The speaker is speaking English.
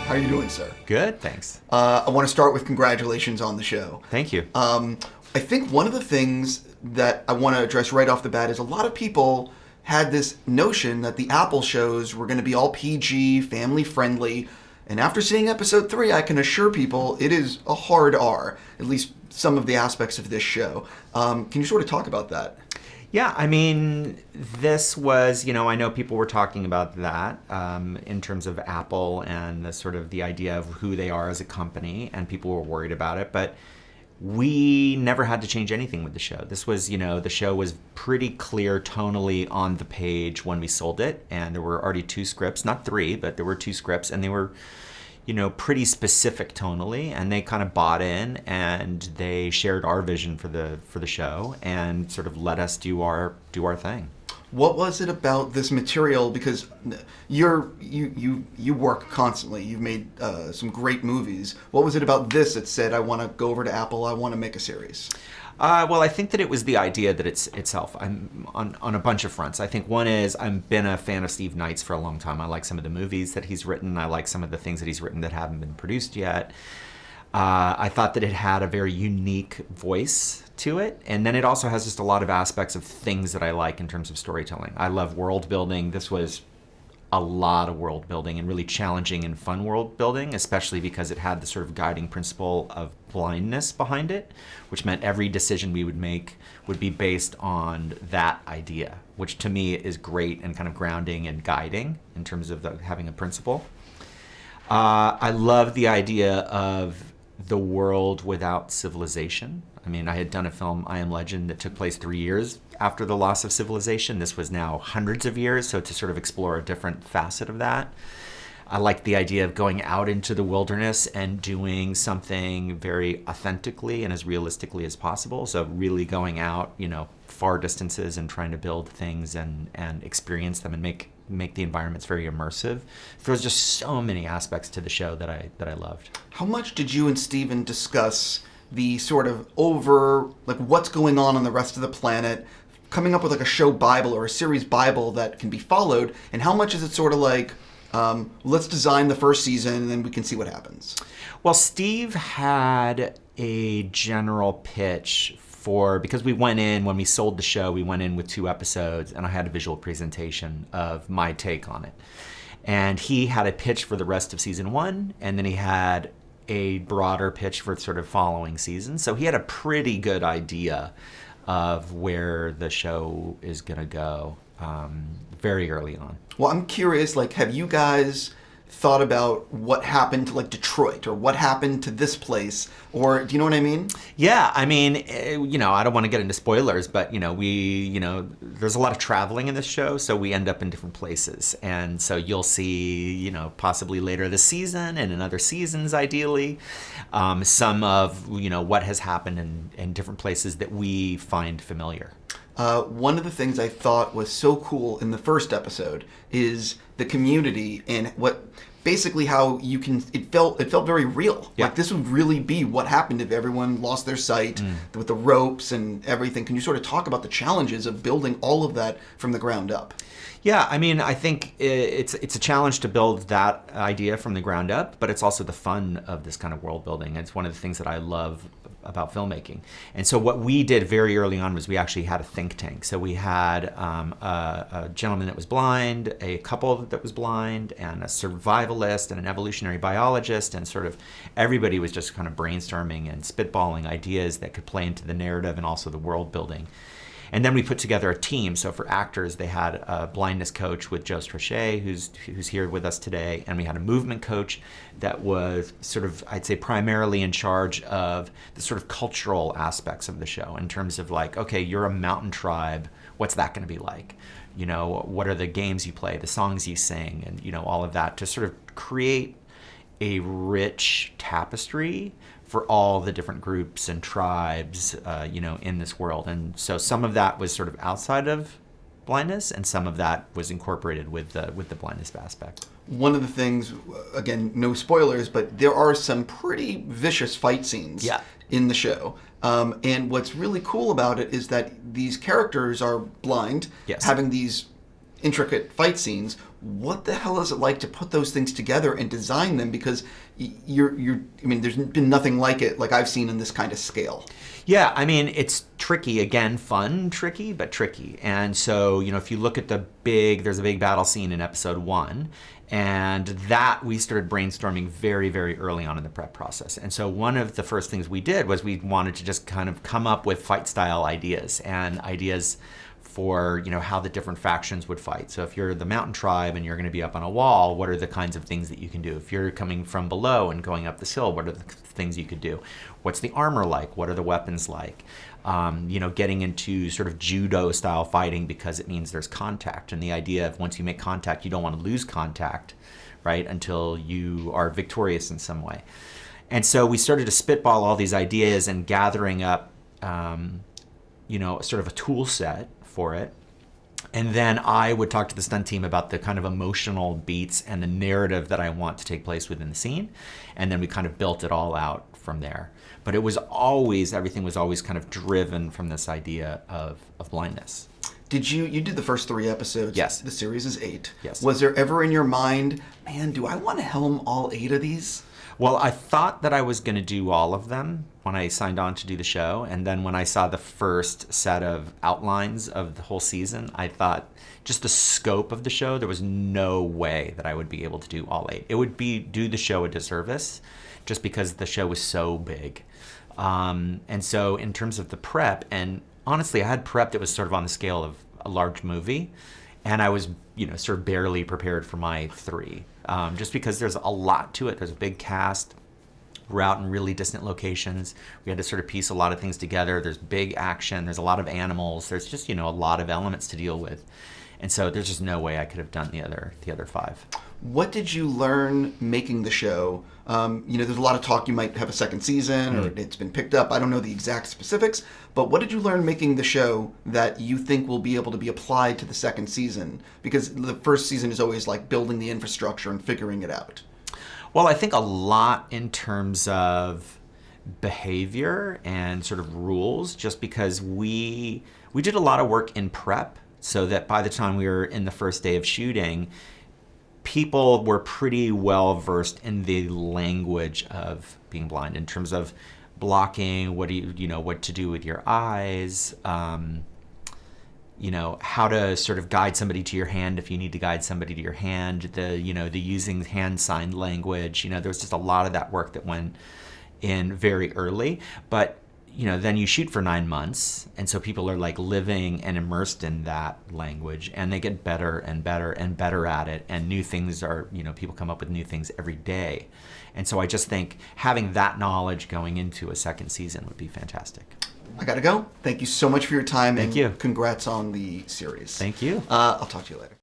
How are you doing, sir? Good, thanks. I want to start with congratulations on the show. Thank you. I think one of the things that I want to address right off the bat is a lot of people had this notion that the Apple shows were going to be all PG, family-friendly, and after seeing episode 3, I can assure people it is a hard R, at least some of the aspects of this show. Can you sort of talk about that? Yeah, I mean, this was, I know people were talking about that in terms of Apple and the sort of the idea of who they are as a company, and people were worried about it, but we never had to change anything with the show. This was, the show was pretty clear tonally on the page when we sold it, and there were already 2 scripts, not 3, but there were 2 scripts, and they were, pretty specific tonally, and they kind of bought in, and they shared our vision for the show, and sort of let us do our thing. What was it about this material? Because you work constantly. You've made some great movies. What was it about this that said, I want to go over to Apple, I want to make a series? Well, I think that it was the idea that itself. I'm on a bunch of fronts. I think one is I've been a fan of Steve Knight's for a long time. I like some of the movies that he's written. I like some of the things that he's written that haven't been produced yet. I thought that it had a very unique voice to it. And then it also has just a lot of aspects of things that I like in terms of storytelling. I love world building. This was a lot of world building and really challenging and fun world building, especially because it had the sort of guiding principle of blindness behind it, which meant every decision we would make would be based on that idea, which to me is great and kind of grounding and guiding in terms of having a principle. I love the idea of the world without civilization. I mean, I had done a film, I Am Legend, that took place 3 years after the loss of civilization. This was now hundreds of years, so to sort of explore a different facet of that. I like the idea of going out into the wilderness and doing something very authentically and as realistically as possible. So really going out, far distances and trying to build things and experience them and make the environments very immersive. There was just so many aspects to the show that I loved. How much did you and Steven discuss the sort of what's going on the rest of the planet, coming up with a show Bible or a series Bible that can be followed, and how much is it sort of let's design the first season and then we can see what happens? Well, Steve had a general pitch because we went in, when we sold the show, we went in with 2 episodes, and I had a visual presentation of my take on it. And he had a pitch for the rest of season 1, and then he had a broader pitch for sort of following seasons. So he had a pretty good idea of where the show is going to go very early on. Well, I'm curious, have you guys thought about what happened to Detroit or what happened to this place, or do you know what I mean? Yeah, I mean, I don't want to get into spoilers, but there's a lot of traveling in this show, so we end up in different places, and so you'll see, possibly later this season and in other seasons, ideally, some of what has happened in different places that we find familiar. One of the things I thought was so cool in the first episode is the community and how it felt very real. Yeah. This would really be what happened if everyone lost their sight with the ropes and everything. Can you sort of talk about the challenges of building all of that from the ground up? Yeah, I mean, I think it's a challenge to build that idea from the ground up, but it's also the fun of this kind of world building. It's one of the things that I love about filmmaking. And so what we did very early on was we actually had a think tank. So we had a gentleman that was blind, a couple that was blind, and a survivalist and an evolutionary biologist, and sort of everybody was just kind of brainstorming and spitballing ideas that could play into the narrative and also the world building. And then we put together a team. So for actors, they had a blindness coach with Joe Strachet, who's here with us today. And we had a movement coach that was sort of, I'd say, primarily in charge of the sort of cultural aspects of the show in terms of okay, you're a mountain tribe. What's that going to be like? What are the games you play, the songs you sing, and, all of that to sort of create a rich tapestry for all the different groups and tribes, in this world. And so some of that was sort of outside of blindness, and some of that was incorporated with the blindness aspect. One of the things, again, no spoilers, but there are some pretty vicious fight scenes in the show. And what's really cool about it is that these characters are blind, having these intricate fight scenes. What the hell is it like to put those things together and design them? Because there's been nothing like it, like I've seen in this kind of scale. Yeah, I mean, it's tricky. Again, fun, tricky, but tricky. And so, if you look at there's a big battle scene in episode 1, and that we started brainstorming very, very early on in the prep process. And so one of the first things we did was we wanted to just kind of come up with fight style ideas and ideas for, how the different factions would fight. So if you're the mountain tribe and you're going to be up on a wall, what are the kinds of things that you can do? If you're coming from below and going up this hill, what are the things you could do? What's the armor like? What are the weapons like? Getting into sort of judo style fighting because it means there's contact. And the idea of once you make contact, you don't want to lose contact, right, until you are victorious in some way. And so we started to spitball all these ideas and gathering up, sort of a tool set for it. And then I would talk to the stunt team about the kind of emotional beats and the narrative that I want to take place within the scene. And then we kind of built it all out from there. But everything was always kind of driven from this idea of blindness. You did the first 3 episodes? Yes. The series is 8. Yes. Was there ever in your mind, man, do I want to helm all 8 of these? Well, I thought that I was going to do all of them when I signed on to do the show. And then when I saw the first set of outlines of the whole season, I thought just the scope of the show, there was no way that I would be able to do all 8. It would do the show a disservice just because the show was so big. And so in terms of the prep, and honestly, I had prep that was sort of on the scale of a large movie. And I was, sort of barely prepared for my 3. Just because there's a lot to it. There's a big cast. We're out in really distant locations. We had to sort of piece a lot of things together. There's big action. There's a lot of animals. There's just, a lot of elements to deal with. And so there's just no way I could have done the other 5. What did you learn making the show? There's a lot of talk you might have a second season or it's been picked up. I don't know the exact specifics, but what did you learn making the show that you think will be able to be applied to the second season? Because the first season is always like building the infrastructure and figuring it out. Well, I think a lot in terms of behavior and sort of rules, just because we did a lot of work in prep so that by the time we were in the first day of shooting, people were pretty well versed in the language of being blind in terms of blocking, what to do with your eyes, how to sort of guide somebody to your hand if you need to guide somebody to your hand, the using hand sign language. There was just a lot of that work that went in very early, but then you shoot for 9 months, and so people are like living and immersed in that language, and they get better and better and better at it, and new things are, people come up with new things every day. And so I just think having that knowledge going into a second season would be fantastic. I gotta go. Thank you so much for your time. Thank you. Congrats on the series. Thank you. I'll talk to you later.